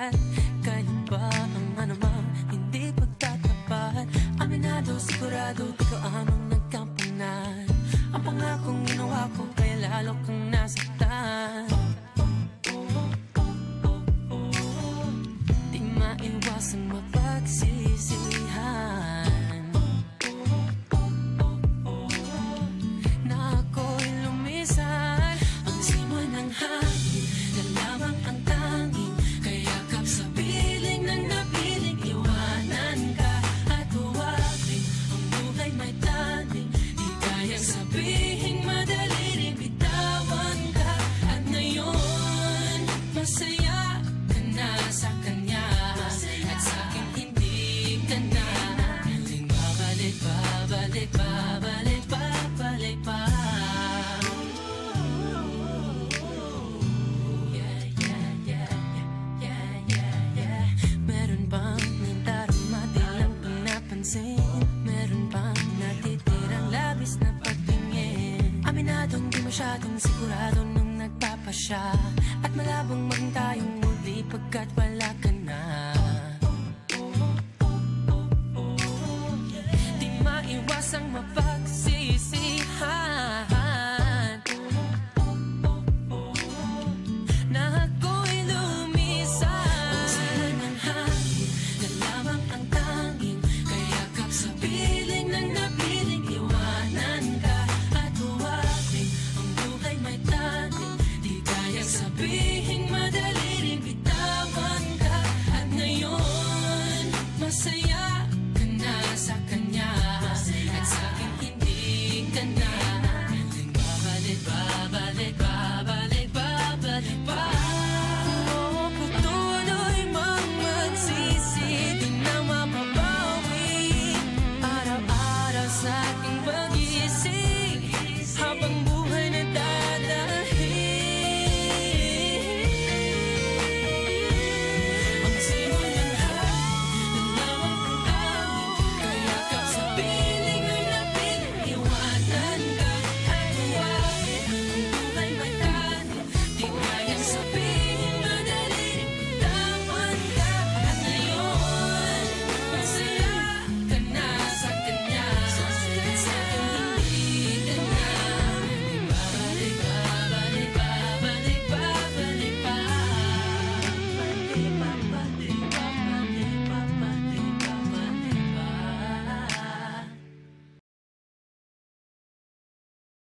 At kailan ba ang anumang hindi pagtatapat? Aminado, sigurado, di ka amang nagkampangan. Ang pangakong ginawa ko, kaya lalo kang nasaktan. Di maiwasang mapagsisihan na ako'y lumisan. Ang simoy ng hangin na lamang ang tanging kayakap sa piling ng napiling. Iwanan ka at huwagin, ang buhay may taning di kayang sabihin madali rin bitawan ka. At ngayon masaya ka na sa kanya at sa'kin hindi ka na. Muling babalik, babalik, babalik, babalik pa. Yeah, yeah, yeah, yeah, yeah, yeah. Meron bang nadarama di lang pinapansin? Meron bang natitirang labis na pagtingin? Aminadong di masyadong sigurado nung nagpapasya, at malabong maging tayong muli pagkat wala